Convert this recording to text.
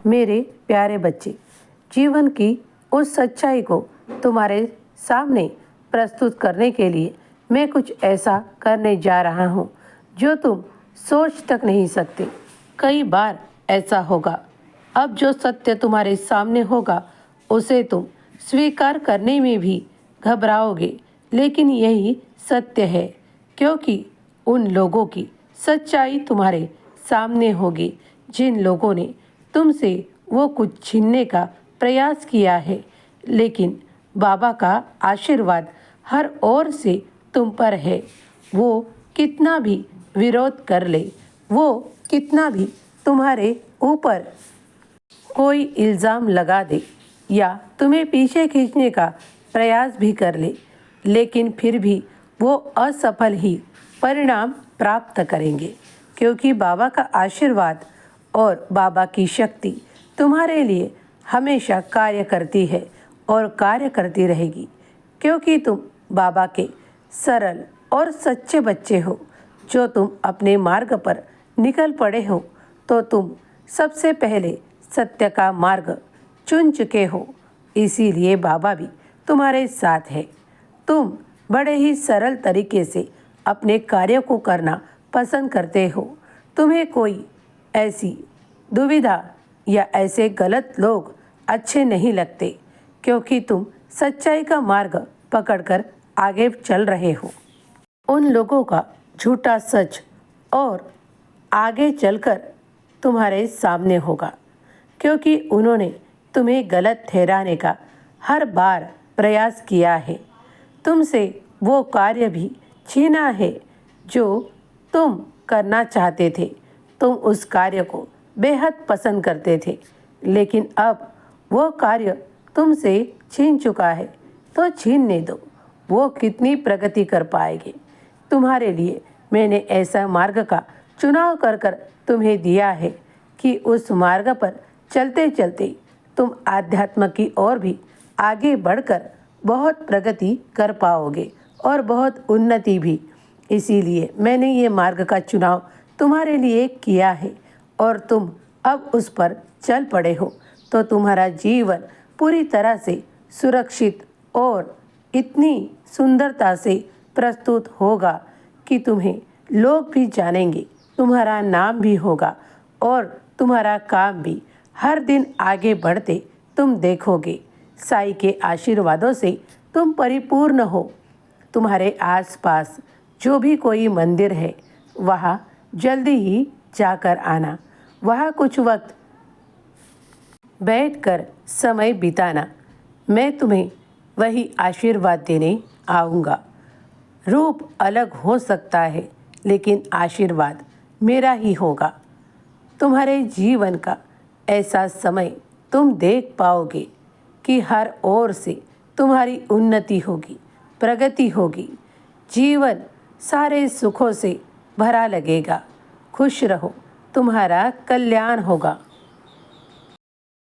मेरे प्यारे बच्चे, जीवन की उस सच्चाई को तुम्हारे सामने प्रस्तुत करने के लिए मैं कुछ ऐसा करने जा रहा हूँ जो तुम सोच तक नहीं सकते। कई बार ऐसा होगा। अब जो सत्य तुम्हारे सामने होगा उसे तुम स्वीकार करने में भी घबराओगे, लेकिन यही सत्य है, क्योंकि उन लोगों की सच्चाई तुम्हारे सामने होगी जिन लोगों ने तुमसे वो कुछ छीनने का प्रयास किया है। लेकिन बाबा का आशीर्वाद हर ओर से तुम पर है। वो कितना भी विरोध कर ले, वो कितना भी तुम्हारे ऊपर कोई इल्ज़ाम लगा दे या तुम्हें पीछे खींचने का प्रयास भी कर ले, लेकिन फिर भी वो असफल ही परिणाम प्राप्त करेंगे, क्योंकि बाबा का आशीर्वाद और बाबा की शक्ति तुम्हारे लिए हमेशा कार्य करती है और कार्य करती रहेगी, क्योंकि तुम बाबा के सरल और सच्चे बच्चे हो। जो तुम अपने मार्ग पर निकल पड़े हो तो तुम सबसे पहले सत्य का मार्ग चुन चुके हो, इसीलिए बाबा भी तुम्हारे साथ है। तुम बड़े ही सरल तरीके से अपने कार्य को करना पसंद करते हो। तुम्हें कोई ऐसी दुविधा या ऐसे गलत लोग अच्छे नहीं लगते, क्योंकि तुम सच्चाई का मार्ग पकड़कर आगे चल रहे हो। उन लोगों का झूठा सच और आगे चलकर तुम्हारे सामने होगा, क्योंकि उन्होंने तुम्हें गलत ठहराने का हर बार प्रयास किया है। तुमसे वो कार्य भी छीना है जो तुम करना चाहते थे। तुम उस कार्य को बेहद पसंद करते थे, लेकिन अब वो कार्य तुमसे छीन चुका है, तो छीनने दो। वो कितनी प्रगति कर पाएंगे। तुम्हारे लिए मैंने ऐसा मार्ग का चुनाव कर कर तुम्हें दिया है कि उस मार्ग पर चलते चलते तुम आध्यात्म की ओर भी आगे बढ़कर बहुत प्रगति कर पाओगे और बहुत उन्नति भी। इसीलिए मैंने ये मार्ग का चुनाव तुम्हारे लिए किया है और तुम अब उस पर चल पड़े हो, तो तुम्हारा जीवन पूरी तरह से सुरक्षित और इतनी सुंदरता से प्रस्तुत होगा कि तुम्हें लोग भी जानेंगे, तुम्हारा नाम भी होगा और तुम्हारा काम भी हर दिन आगे बढ़ते तुम देखोगे। साईं के आशीर्वादों से तुम परिपूर्ण हो। तुम्हारे आसपास जो भी कोई मंदिर है वहाँ जल्दी ही जाकर आना। वहाँ कुछ वक्त बैठकर समय बिताना। मैं तुम्हें वही आशीर्वाद देने आऊँगा। रूप अलग हो सकता है, लेकिन आशीर्वाद मेरा ही होगा। तुम्हारे जीवन का ऐसा समय तुम देख पाओगे कि हर ओर से तुम्हारी उन्नति होगी, प्रगति होगी। जीवन सारे सुखों से भरा लगेगा। खुश रहो, तुम्हारा कल्याण होगा।